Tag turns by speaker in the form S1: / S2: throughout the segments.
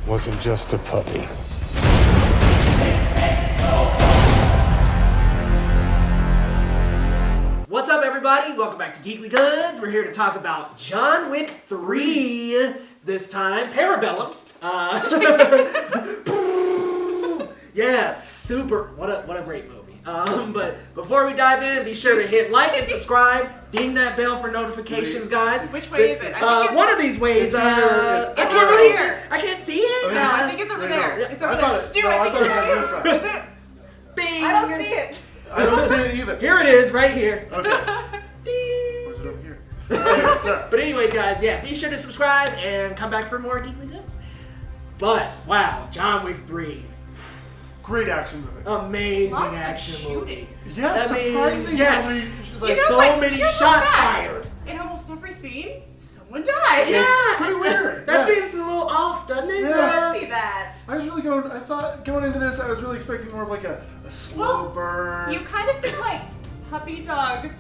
S1: wasn't just a puppy.
S2: What's up, everybody? Welcome back to Geekly Goods. We're here to talk about John Wick 3 this time. Parabellum. Yes, super. What a great movie. But before we dive in, be sure to hit like and subscribe. Ding that bell for notifications, guys.
S3: Which way is it?
S2: One of these ways.
S3: It's
S2: I can't
S3: over
S2: really.
S3: here.
S2: I can't see it.
S3: No, I think it's over there. It's over there. Stu, I think it's over there. Is it?
S2: Bing.
S3: I don't see it.
S4: I don't see it either.
S2: Here it is, right here.
S4: Okay. Where's it over here? Anyway, sorry.
S2: But anyways, guys, yeah, be sure to subscribe and come back for more Geekly Goods. But wow, John Wick 3.
S4: Great action movie.
S2: Amazing
S3: Lots of
S2: action
S3: shooting.
S2: movie.
S4: Yeah,
S2: yes.
S4: surprisingly.
S3: You know
S2: So
S3: what?
S2: many
S3: Here's a
S2: shots
S3: fact.
S2: fired.
S3: In almost every scene, someone died.
S2: Yeah.
S4: It's pretty weird.
S2: That
S4: Yeah.
S2: seems a little off, doesn't it?
S4: Yeah.
S3: I didn't see that.
S4: I was really going into this, I was really expecting more of like a slow burn.
S3: You kind of think like puppy dog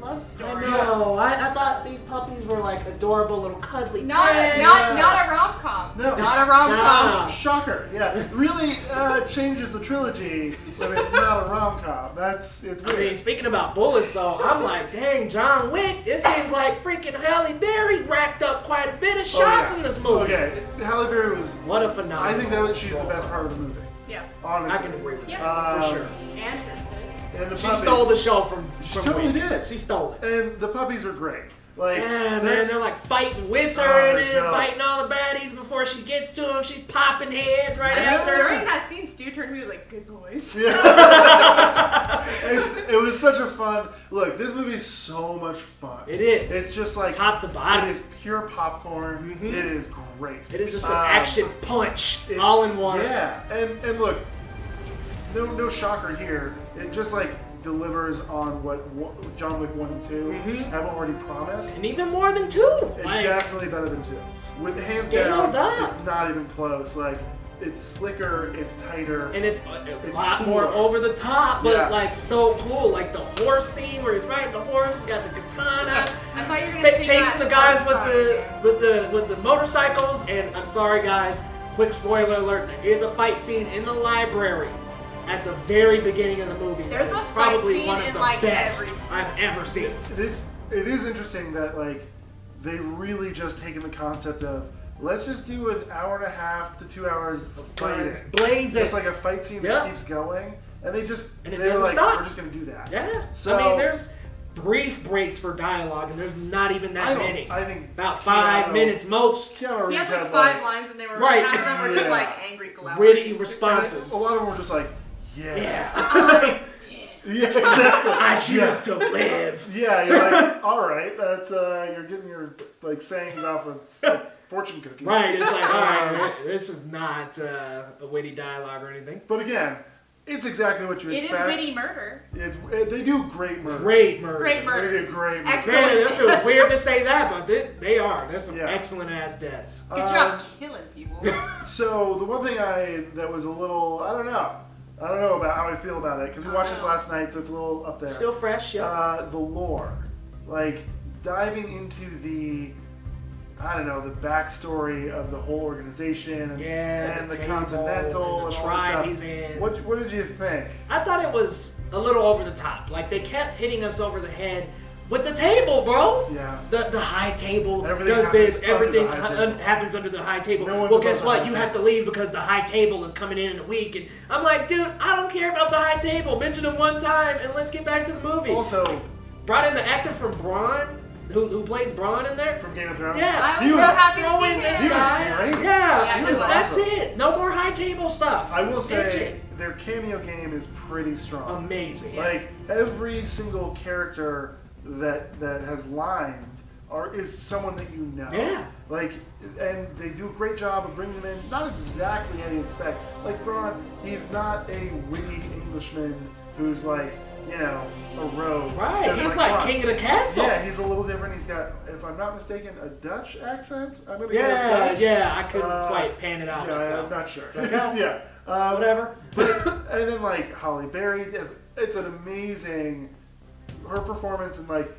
S3: love
S2: I
S3: story.
S2: know. I thought these puppies were like adorable little cuddly
S3: Not
S2: pets.
S3: a rom-com.
S4: No.
S3: Not a rom-com.
S2: No.
S4: Shocker, yeah. Really changes the trilogy when it's not a rom-com. It's
S2: I
S4: weird.
S2: mean, speaking about bullets, though, I'm like, dang, John Wick. It seems like freaking Halle Berry racked up quite a bit of shots in this movie.
S4: Okay, Halle Berry was.
S2: What a phenomenal.
S4: I think she's the best part of the movie.
S3: Yeah.
S4: Honestly.
S2: I can agree with
S3: Yeah.
S2: that for sure.
S3: And her thing.
S4: And the
S2: She
S4: puppies,
S2: stole the show from
S4: totally
S2: Wick.
S4: did.
S2: She stole it.
S4: And the puppies are great. Like,
S2: Yeah, man,
S4: that's-
S2: they're like fighting with her
S4: Oh,
S2: and then
S4: dope.
S2: fighting all the baddies before she gets to them. She's popping heads right
S4: Yeah.
S2: after.
S3: During that scene, Stu turned to me and was like, good boys.
S4: Yeah. It was such a fun look. This movie is so much fun.
S2: It is.
S4: It's just like
S2: Top to bottom.
S4: It is pure popcorn.
S2: Mhm.
S4: It is great.
S2: It is just an action punch
S4: It-
S2: all in one.
S4: Yeah, and look, no shocker here. It just like delivers on what John Wick 1 and 2
S2: Mhm.
S4: have already promised.
S2: And even more than two.
S4: It's
S2: Like,
S4: definitely better than 2. With hands
S2: Scaled
S4: down,
S2: up.
S4: it's not even close. Like, it's slicker, it's tighter.
S2: and it's a lot
S4: cool.
S2: more over the top, but
S4: Yeah.
S2: like so cool. Like the horse scene where he's riding the horse, he's got the katana,
S3: I thought you were gonna sing
S2: chasing
S3: that
S2: the guys
S3: part
S2: with the motorcycles. And I'm sorry, guys, quick spoiler alert: there is a fight scene in the library at the very beginning of the movie.
S3: There's
S2: that
S3: a
S2: is
S3: fight
S2: probably
S3: scene
S2: one of
S3: in,
S2: the
S3: like,
S2: best
S3: every scene.
S2: I've ever seen.
S4: It is interesting that like they really just taken the concept of let's just do an hour and a half to 2 hours of fighting.
S2: Blazing.
S4: Just like a fight scene that
S2: Yeah.
S4: keeps going, and they
S2: And it
S4: were
S2: doesn't
S4: like,
S2: stop.
S4: we're just gonna do that.
S2: Yeah.
S4: So-
S2: I mean, there's brief breaks for dialogue, and there's not even that many.
S4: I think
S2: About 5
S4: Keanu-
S2: minutes most.
S4: Keanu
S3: He
S4: Reeves
S3: had like
S4: had
S3: 5 lines and they were
S2: Right.
S3: half of them were just
S4: Yeah.
S3: like angry glowers.
S2: Witty responses.
S4: A lot of them were just like, yeah,
S2: Yeah.
S4: yeah, exactly.
S2: I choose
S4: yeah.
S2: to live.
S4: Yeah, you're like, all right, that's you're getting your like sayings off of fortune cookies.
S2: Right, it's like, all right, this is not a witty dialogue or anything.
S4: But again, it's exactly what you
S3: It is
S4: expect.
S3: witty murder.
S4: They do great murder.
S2: Great murder.
S3: Great
S4: They
S3: murder.
S4: do great murder.
S3: Excellent.
S2: Man, it feels weird to say that, but they are. There's some
S4: Yeah.
S2: excellent ass deaths.
S3: Good job killing people.
S4: So the one thing that was a little, I don't know about how I feel about it because we watched this last night, so it's a little up there.
S2: Still fresh, yeah.
S4: The lore, like diving into I don't know, the backstory of the whole organization and,
S2: Yeah,
S4: and
S2: the
S4: the
S2: table,
S4: Continental
S2: and the
S4: and all
S2: tribe
S4: this
S2: he's
S4: stuff.
S2: in.
S4: What did you think?
S2: I thought it was a little over the top. Like they kept hitting us over the head with the table, bro.
S4: Yeah.
S2: The high table
S4: Everything
S2: does this.
S4: happens under
S2: Everything
S4: the high table.
S2: happens under the high table.
S4: No one's
S2: Well,
S4: above
S2: guess
S4: the
S2: what?
S4: high
S2: You
S4: table.
S2: have to leave because the high table is coming in a week. And I'm like, dude, I don't care about the high table. Mention it one time and let's get back to the movie.
S4: Also,
S2: Brought in the actor from Braun, who plays Braun in there.
S4: from Game of Thrones.
S2: Yeah,
S3: I
S4: He
S3: was
S4: was
S3: so happy to
S2: throw
S3: see
S2: in this
S4: He was
S2: guy.
S4: great.
S2: Yeah,
S3: Yeah, he was
S2: that's
S4: awesome.
S2: it. No more high table stuff.
S4: I will
S2: Ditch
S4: say
S2: it.
S4: their cameo game is pretty strong.
S2: Amazing.
S4: Like every single character that has lines is someone that you know.
S2: Yeah.
S4: Like, and they do a great job of bringing them in, not exactly how you expect. Like Braun, he's not a witty Englishman who's like, you know, a rogue.
S2: Right,
S4: Just
S2: he's like
S4: Braun.
S2: king of the castle.
S4: Yeah, he's a little different. He's got, if I'm not mistaken, a Dutch accent. I'm gonna go with
S2: Yeah,
S4: Dutch.
S2: yeah, I couldn't quite pan it out
S4: Yeah,
S2: myself.
S4: I'm not sure.
S2: It's like, oh,
S4: yeah.
S2: whatever.
S4: But and then like Halle Berry, it's an amazing her performance and like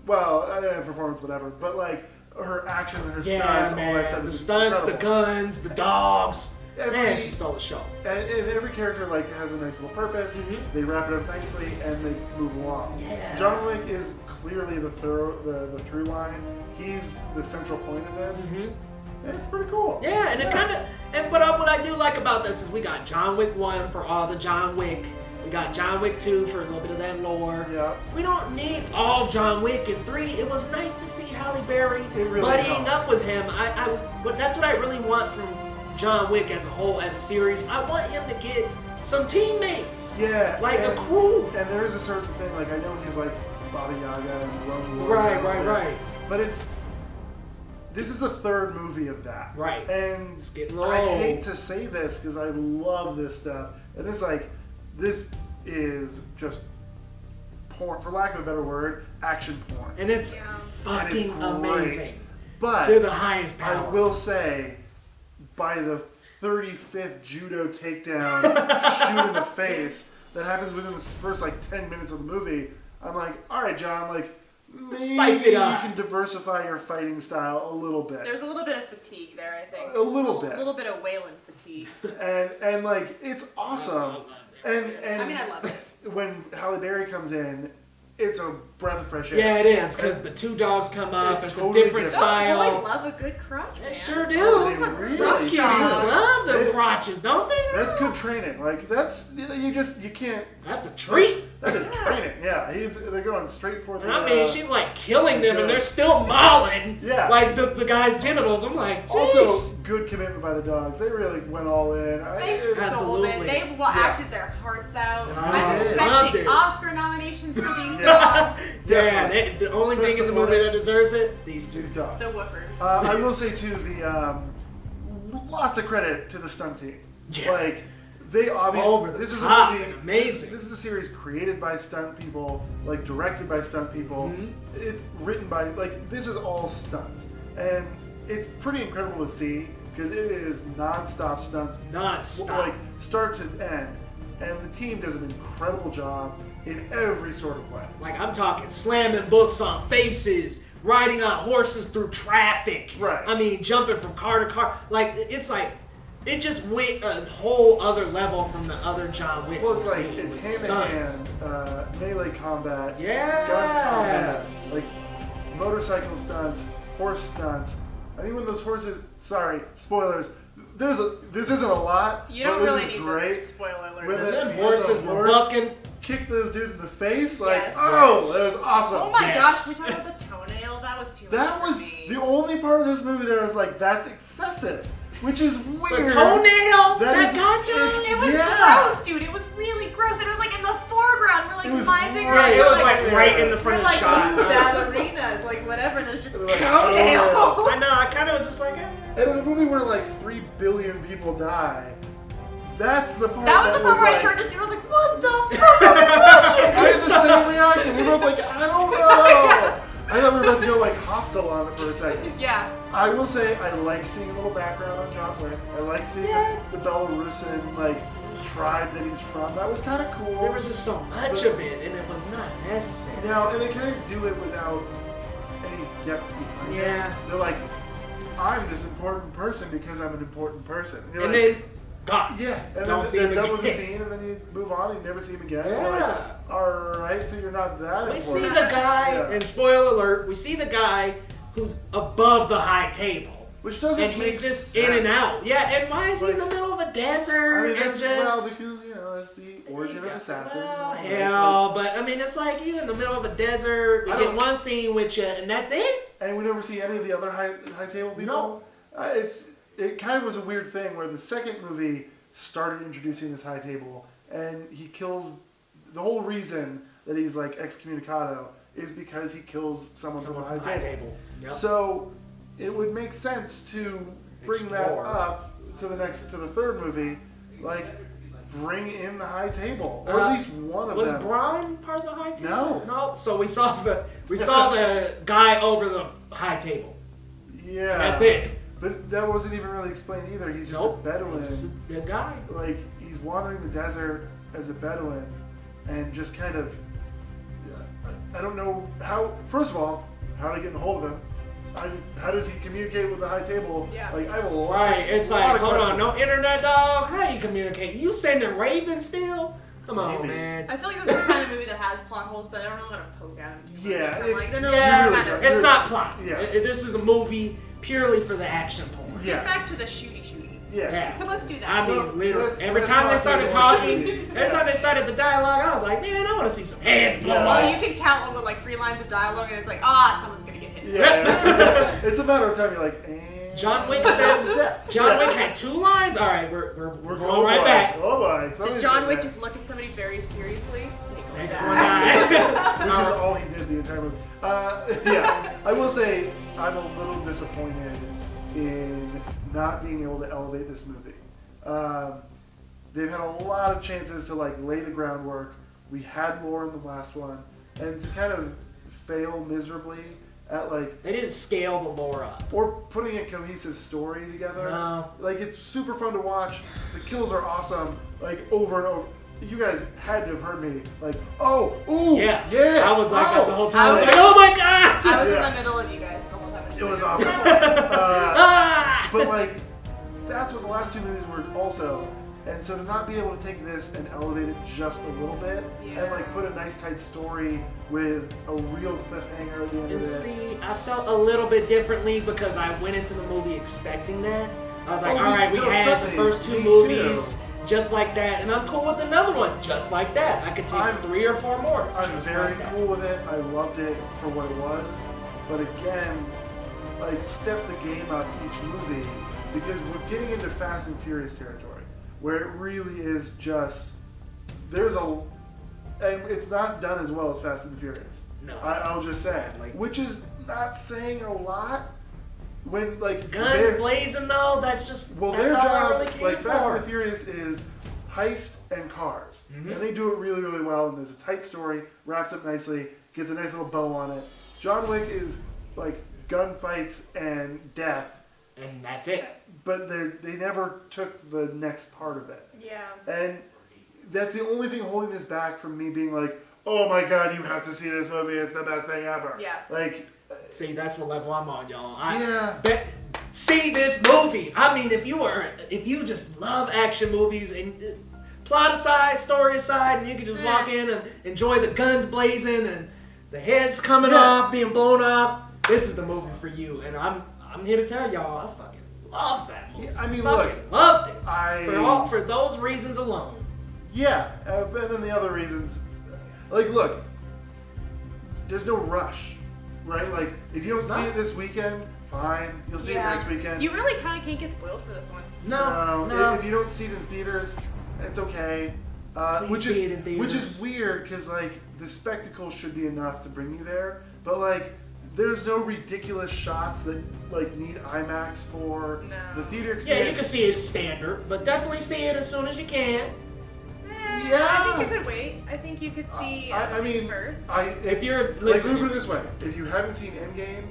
S4: performance whatever, but like her action and her
S2: Yeah,
S4: stunts,
S2: man.
S4: all that stuff.
S2: The
S4: is
S2: stunts,
S4: incredible.
S2: the guns, the dogs. Man, she stole the show.
S4: And every character like has a nice little purpose. They wrap it up nicely and they move along.
S2: Yeah.
S4: John Wick is clearly the through line. He's the central point of this. And it's pretty cool.
S2: Yeah, and it kind of, and what I do like about this is we got John Wick 1 for all the John Wick. We got John Wick 2 for a little bit of that lore.
S4: Yeah.
S2: We don't need all John Wick in 3. It was nice to see Halle Berry
S4: really
S2: buddying up with him. That's what I really want from John Wick as a whole, as a series. I want him to get some teammates.
S4: Yeah.
S2: Like a crew.
S4: And there is a certain thing, like I know he's like Baba Yaga and Roman War.
S2: Right.
S4: But this is the third movie of that.
S2: Right.
S4: And
S2: It's getting low.
S4: I hate to say this because I love this stuff. And this is just porn, for lack of a better word, action porn.
S2: And it's fucking
S4: And it's
S2: amazing.
S4: But
S2: to the highest power.
S4: I will say, by the 35th judo takedown, shoot in the face, that happens within the first 10 minutes of the movie, I'm like, all right, John, maybe
S2: Spice it up.
S4: you can diversify your fighting style a little bit.
S3: There's a little bit of fatigue there, I think.
S4: A little bit.
S3: A little bit of Wayland fatigue.
S4: And it's awesome. And
S3: I mean, I love it.
S4: When Halle Berry comes in, it's a breath of fresh air.
S2: Yeah, it is, because the two dogs come up. It's
S4: totally
S2: a different
S4: different.
S2: style.
S3: I love a good crotch, man.
S2: They sure do.
S4: Oh, they
S3: Those
S4: really
S2: Those
S4: do.
S2: cuties love them crotches, don't they?
S4: That's good training. You can't.
S2: That's a treat.
S4: That is training. Yeah, they're going straight for the.
S2: And I mean, she's killing them, and they're still mauling.
S4: Yeah.
S2: The guy's genitals. I'm like,
S4: also
S2: "Jeez."
S4: good commitment by the dogs. They really went all in.
S3: They sold
S2: Absolutely.
S3: it. They acted their hearts out. I'm
S4: did.
S2: Loved
S3: expecting
S2: it.
S3: Oscar nominations for these
S4: Yeah.
S3: dogs.
S2: Yeah, the only thing in the movie that deserves it, these two.
S4: These dogs.
S3: The woofers.
S4: I will say too, lots of credit to the stunt team.
S2: Yeah.
S4: They obviously
S2: Over the
S4: this is
S2: top,
S4: a movie.
S2: amazing.
S4: This is a series created by stunt people, directed by stunt people. It's written by this is all stunts, and it's pretty incredible to see because it is non-stop stunts,
S2: Non-stop.
S4: start to end, and the team does an incredible job in every sort of way.
S2: I'm talking slamming books on faces, riding on horses through traffic.
S4: Right.
S2: I mean, jumping from car to car. It just went a whole other level from the other John Wicks.
S4: Well, it's
S2: we've seen
S4: it's
S2: with
S4: hand-to-hand,
S2: stunts.
S4: melee combat,
S2: Yeah.
S4: gun combat, motorcycle stunts, horse stunts. I mean, when those horses, sorry, spoilers, this isn't a lot,
S3: You don't
S4: but
S3: really
S4: this is
S3: need
S4: great.
S3: the spoiler alert.
S4: When
S2: Them
S4: the
S2: horses were
S4: horse
S2: bucking.
S4: kicked those dudes in the face,
S3: Yes.
S4: oh, that was awesome.
S3: Oh my
S2: Yes.
S3: gosh, we talked about the toenail. That was too
S4: That
S3: much
S4: was
S3: for me.
S4: the only part of this movie that I was like, that's excessive, which is
S2: The
S4: weird.
S2: toenail
S4: That is-
S2: got you.
S4: it's-
S3: It was
S4: Yeah.
S3: gross, dude. It was really gross. It was in the foreground. We're
S4: It was
S3: minding
S4: right-
S2: It
S3: our
S2: was
S4: Yeah.
S2: right in the front
S3: we're
S2: of the shot.
S3: ooh, ballerinas, whatever. And there's just
S4: They're like,
S3: toenail.
S4: oh.
S2: I know. I kind of was just like,
S4: And in a movie where 3 billion people die, that's the part
S3: That was the part where I
S4: like-
S3: turned to Steve. I was like, what the fuck are we watching?
S4: I had the same reaction. We were both like, I don't know. I thought we were about to go hostile on it for a second.
S3: Yeah.
S4: I will say I like seeing a little background on John Wick. I like seeing the Belarusian tribe that he's from. That was kind of cool.
S2: there was just so much of it, and it was not necessary.
S4: And they kind of do it without any depth behind it.
S2: Yeah.
S4: They're like, I'm this important person because I'm an important person. And, you're
S2: And
S4: like,
S2: then, God.
S4: yeah, and
S2: Don't
S4: then
S2: see
S4: they're
S2: him
S4: done with the
S2: again.
S4: scene, and then you move on, and you never see him again.
S2: Yeah.
S4: You're like, all right, so you're not that
S2: We see
S4: important.
S2: the guy,
S4: Yeah.
S2: and spoiler alert, we see the guy who's above the high table.
S4: Which doesn't
S2: And
S4: make
S2: he's just
S4: sense.
S2: in and out. Yeah, and why is he in the middle of a desert?
S4: I mean,
S2: and
S4: that's
S2: just,
S4: because that's the origin of assassins.
S2: well,
S4: and all this,
S2: hell, but I mean, it's you in the middle of a desert. We
S4: I
S2: get
S4: don't-
S2: one scene with you, and that's it.
S4: and we never see any of the other high table people.
S2: No.
S4: It kind of was a weird thing where the second movie started introducing this high table, and he kills. The whole reason that he's excommunicado is because he kills someone from the high table.
S2: Yep.
S4: So it would make sense to bring
S2: Explore.
S4: that up to the third movie, bring in the high table, or at least one of
S2: was
S4: them.
S2: Braun part of the high table?
S4: No.
S2: No. So we saw the guy over the high table.
S4: Yeah,
S2: That's it.
S4: But that wasn't even really explained either. He's just
S2: Nope.
S4: a Bedouin.
S2: Just the guy.
S4: He's wandering the desert as a Bedouin, and just kind of, I don't know how. First of all, how are they getting a hold of him? how does he communicate with the high table?
S3: Yeah.
S4: Like, I have a lot.
S2: Right, it's
S4: a lot
S2: like,
S4: of
S2: hold on, no
S4: questions.
S2: internet, dog? How you communicate? You sending Raven still? Come on,
S4: Maybe.
S2: man.
S3: I feel like this is the kind of movie that has plot holes, but I don't know how to poke at them.
S4: Yeah,
S3: I'm like,
S4: it's-
S3: then it'll
S2: Yeah,
S3: just
S4: really
S3: kind of.
S4: good.
S2: it's not plot.
S4: Yeah.
S2: This is a movie purely for the action porn.
S4: Yes.
S3: Get back to the shooty.
S4: Yeah.
S3: Let's do that.
S2: I mean,
S4: Well,
S2: literally,
S4: let's-
S2: every
S4: let's
S2: time they
S4: talk
S2: started
S4: about
S2: talking,
S4: shooting.
S2: every time they started the dialogue, I was like, man, I want to see some heads blow
S4: Yeah.
S2: off.
S3: Well, you can count on with like 3 lines of dialogue, and it's like, someone's gonna get hit.
S4: Yeah. It's a matter of time. You're like, and
S2: John Wick said,
S4: death.
S2: John
S4: Yeah.
S2: Wick had 2 lines? All right, we're
S4: Oh
S2: going right
S4: boy.
S2: back.
S4: Oh boy.
S3: Did
S4: Somebody's
S3: John
S4: getting
S3: Wick
S4: that.
S3: just look at somebody very seriously?
S2: They
S3: They
S2: go
S3: go
S2: die.
S3: die.
S4: Which is all he did the entire movie. Yeah, I will say I'm a little disappointed in not being able to elevate this movie. They've had a lot of chances to like lay the groundwork. We had more in the last one, and to kind of fail miserably at like
S2: They didn't scale the lore up.
S4: or putting a cohesive story together.
S2: No.
S4: Like it's super fun to watch. The kills are awesome. Like over and over. You guys had to have heard me like, ooh,
S2: Yeah.
S4: yeah.
S2: I was like that the whole
S3: I
S2: time. I was
S3: was
S2: like, oh my god!
S3: I was
S4: Yeah.
S3: in the middle of you guys the whole time.
S4: It was awesome.
S2: Ah!
S4: But like, that's what the last 2 movies were also. And so to not be able to take this and elevate it just a little bit, and like put a nice tight story with a real cliffhanger at the end
S2: And
S4: of it.
S2: see, I felt a little bit differently because I went into the movie expecting that. I was like,
S4: Oh,
S2: all right, we
S4: no,
S2: had
S4: trust
S2: the
S4: me,
S2: first 2
S4: me
S2: movies
S4: too.
S2: just like that, and I'm cool with another one just like that. I could take
S4: I'm-
S2: 3 or 4 more.
S4: I'm
S2: just
S4: very
S2: like that.
S4: cool with it. I loved it for what it was. But again, like step the game up each movie because we're getting into Fast and Furious territory where it really is just and it's not done as well as Fast and Furious.
S2: No.
S4: I'll just say,
S2: Sadly.
S4: which is not saying a lot. When like
S2: Guns
S4: they're-
S2: blazing though, that's just
S4: well,
S2: that's
S4: their
S2: all I
S4: job,
S2: really came
S4: like Fast
S2: for.
S4: and the Furious, is heist and cars,
S2: Mhm.
S4: and they do it really, really well. And there's a tight story, wraps up nicely, gets a nice little bow on it. John Wick is like gunfights and death,
S2: And that's it.
S4: but they never took the next part of it,
S3: Yeah.
S4: and that's the only thing holding this back from me being like, oh my god, you have to see this movie, it's the best thing ever.
S3: Yeah.
S4: Like,
S2: See, that's what level I'm on, y'all.
S4: yeah.
S2: See this movie. I mean, if you just love action movies and plot aside, story aside, and you can just walk in and enjoy the guns blazing and the heads coming off, being blown off, this is the movie for you. And I'm here to tell y'all, I fucking love that movie.
S4: Yeah, I mean,
S2: fucking
S4: look,
S2: loved it. For those reasons alone.
S4: Yeah, and then the other reasons, like, look, there's no rush, right? Like, if you don't see it this weekend, fine, you'll see it next weekend.
S3: You really kind of can't get spoiled for this one.
S2: No.
S4: If you don't see it in theaters, it's okay.
S2: Please see it in
S4: Which
S2: theaters.
S4: is weird because like the spectacle should be enough to bring you there, but like there's no ridiculous shots that like need IMAX for
S3: No.
S4: the theater
S2: Yeah,
S4: experience.
S2: you can see it standard, but definitely see it as soon as you can.
S4: Yeah.
S3: I think you could wait. I think you could see
S4: I mean,
S3: first.
S2: If you're
S4: like,
S2: listening,
S4: let me put it this way: if you haven't seen Endgame,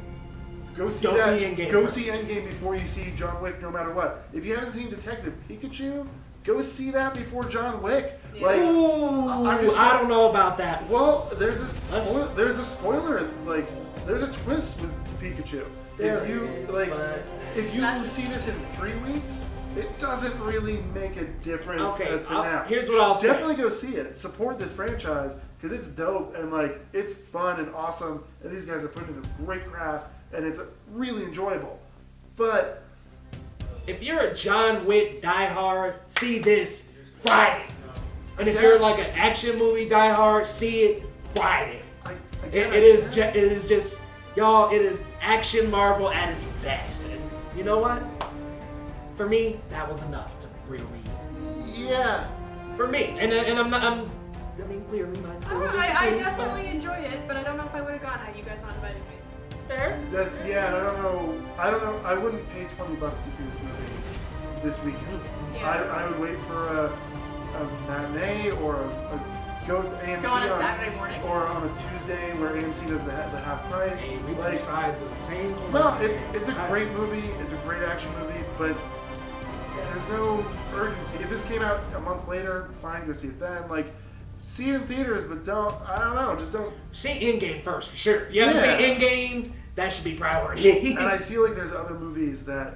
S4: go see
S2: Go
S4: that.
S2: see Endgame
S4: go
S2: first.
S4: see Endgame before you see John Wick, no matter what. If you haven't seen Detective Pikachu, go see that before John Wick.
S3: Yeah.
S4: Like,
S2: ooh,
S4: I'm just
S2: I
S4: saying-
S2: don't know about that.
S4: well, there's
S2: Let's-
S4: there's a spoiler. Like, there's a twist with Pikachu.
S2: There
S4: If you
S2: is,
S4: like,
S2: but-
S4: if you
S3: That's-
S4: see this in 3 weeks, it doesn't really make a difference
S2: Okay,
S4: as to now.
S2: here's what I'll say.
S4: Definitely go see it. Support this franchise because it's dope and like it's fun and awesome. And these guys are putting in a great craft and it's really enjoyable. But
S2: If you're a John Wick diehard, see this Friday. And if
S4: I
S2: you're
S4: guess-
S2: like an action movie diehard, see it Friday.
S4: again,
S2: It is just, y'all, it is action Marvel at its best. And you know what? For me, that was enough to really,
S4: yeah.
S2: for me. And I mean, clearly my
S3: I definitely enjoyed it, but I don't know if I would have gone had you guys not invited me.
S2: Fair.
S4: That's yeah. I don't know. I wouldn't pay $20 to see this movie this weekend.
S3: Yeah.
S4: I would wait for a matinee or a go to AMC
S3: Go on a Saturday morning.
S4: or on a Tuesday where AMC does the half price.
S2: Hey, we two
S4: Like,
S2: sides of the same coin.
S4: no, it's a great movie. It's a great action movie, but there's no urgency. If this came out a month later, fine, go see it then. Like, see it in theaters, but I don't know, just don't.
S2: See Endgame first, for sure. If you haven't
S4: Yeah.
S2: seen Endgame, that should be priority.
S4: And I feel like there's other movies that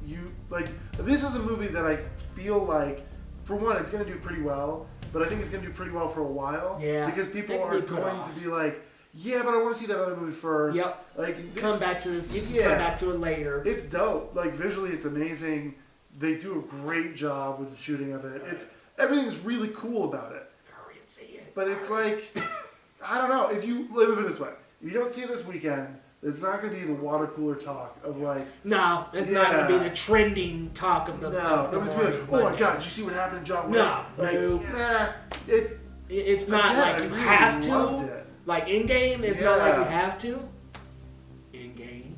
S4: you like. This is a movie that I feel like, for one, it's going to do pretty well, but I think it's going to do pretty well for a while.
S2: Yeah.
S4: Because people
S2: It can
S4: are
S2: be put
S4: going
S2: off.
S4: to be like, yeah, but I want to see that other movie first.
S2: Yep.
S4: Like,
S2: Come back to this. You can come back to it later.
S4: It's dope. Like, visually, it's amazing. They do a great job with the shooting of it. Everything's really cool about it.
S2: Hurry and see it.
S4: But it's like, I don't know. If you let me put it this way, if you don't see it this weekend, it's not going to be the water cooler talk of like.
S2: No, it's not going to be the trending talk of the.
S4: No, nobody's gonna be like, oh my god, did you see what happened to John Wick?
S2: No,
S4: like,
S2: no.
S4: nah,
S2: It's not
S4: again,
S2: like
S4: I
S2: you
S4: really
S2: have
S4: loved
S2: to.
S4: it.
S2: Like in game, it's not like you
S4: Yeah.
S2: have to. In game.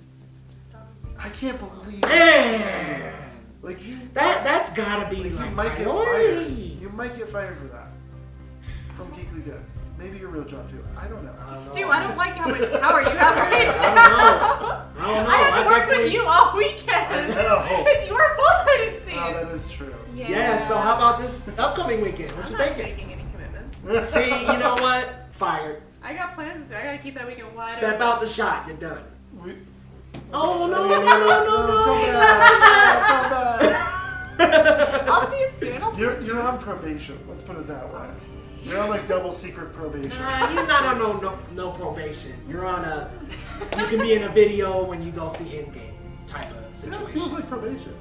S4: I can't believe.
S2: Man,
S4: Like you.
S2: that's gotta be
S4: Like,
S2: like
S4: you might get
S2: priority.
S4: fired. You might get fired for that. From Geekly Goods. Maybe your real job too. I don't know.
S3: Stu, I don't like how much power you have right
S2: I
S3: now.
S2: don't know.
S3: I have to work
S2: definitely-
S3: with you all weekend.
S4: I know.
S3: It's your fault I didn't see
S4: Oh,
S3: it.
S4: that is true.
S2: Yeah. So how about this upcoming weekend? What
S3: I'm
S2: you
S3: not
S2: thinking?
S3: making any commitments.
S2: See, you know what? Fired.
S3: I got plans, so I gotta keep that weekend wide
S2: Step
S3: open.
S2: out the shot. You're done.
S4: We,
S2: Oh no
S4: no, come back.
S3: I'll see you soon. I'll see you
S4: You're on probation. Let's put it that way. You're on like double secret probation.
S2: You're not on no probation. You're on a. You can be in a video when you go see in-game type of
S4: Yeah, it
S2: situation.
S4: feels like probation.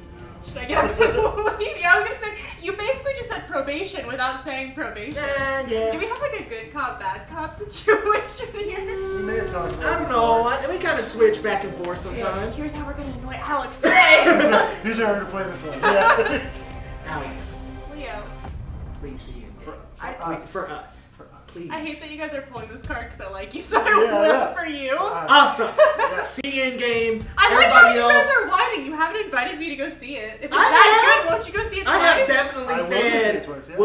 S3: Should I get a movie? I was gonna say, you basically just said probation without saying probation.
S2: Yeah.
S3: Do we have like a good cop, bad cop situation here?
S4: We may have talked about
S2: I
S4: it
S2: don't know. We kind of switch back and forth sometimes.
S3: Here's how we're gonna annoy Alex today.
S4: before. Here's how we're gonna play this one. Yeah.
S2: Alex,
S3: Leo,
S2: please see in-game.
S4: For
S2: For us. Please.
S3: I hate that you guys are pulling this card because I like you, so I
S4: Yeah,
S3: will
S4: yeah.
S3: for you.
S2: Awesome. See in-game.
S3: I like how
S2: Everybody
S3: you
S2: else.
S3: guys are whining. You haven't invited me to go see it. If it's
S2: I
S3: that
S2: have.
S3: good, won't you go see it
S2: I
S3: twice?
S2: have definitely
S4: I will go see it
S2: said,
S4: twice, yeah.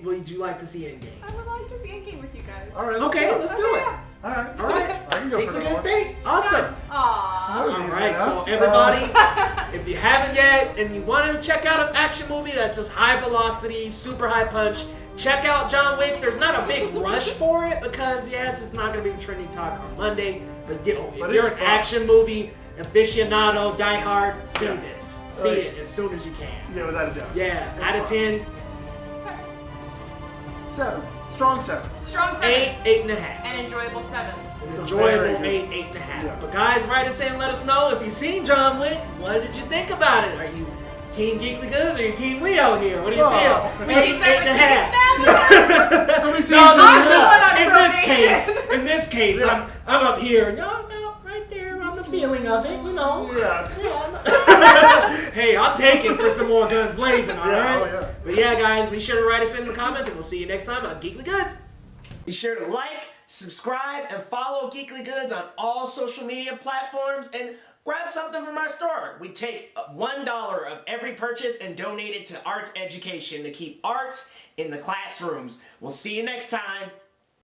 S2: would you like to see in-game?
S3: I would like to see a game with you guys.
S4: All right.
S2: Okay,
S4: Go.
S2: let's do it.
S4: All right.
S2: All right.
S4: I can go for
S2: Geekly
S4: that
S2: Goods
S4: one.
S2: Day. Awesome.
S4: That
S3: Aww.
S4: was
S2: All
S4: easy
S2: right,
S4: enough.
S2: so everybody, if you haven't yet and you want to check out an action movie that's just high velocity, super high punch, check out John Wick. There's not a big rush for it because, yes, it's not going to be trending talk on Monday. But if
S4: But
S2: you're
S4: it's
S2: an
S4: fun.
S2: action movie aficionado, diehard, see
S4: Yeah.
S2: this. See
S4: Like-
S2: it as soon as you can.
S4: Yeah, without a doubt.
S2: Yeah,
S4: It's
S2: out of
S4: fun.
S2: 10,
S4: 7. Strong 7.
S3: Strong 7.
S2: 8.5.
S3: An enjoyable 7.
S2: An enjoyable
S4: Very good.
S2: 8.5.
S4: Yeah.
S2: But guys, write us in and let us know if you've seen John Wick. What did you think about it? Are you Team Geekly Goods or you Team Leo here? What do you
S4: Oh.
S2: feel?
S3: We
S2: 8,
S3: two separate
S2: 8.5.
S3: teams now?
S4: How many teams
S2: No,
S4: do you
S3: I'm the
S4: have?
S3: one on
S2: in this
S3: probation.
S2: case,
S4: Yeah.
S2: I'm up here. No, right there on the feeling of it, you know.
S4: Yeah.
S2: Hey, I'll take it for some more guns blazing, all
S4: Yeah,
S2: right?
S4: oh, yeah.
S2: But yeah, guys, be sure to write us in the comments, and we'll see you next time on Geekly Goods. Be sure to like, subscribe, and follow Geekly Goods on all social media platforms, and grab something from our store. We take $1 of every purchase and donate it to arts education to keep arts in the classrooms. We'll see you next time.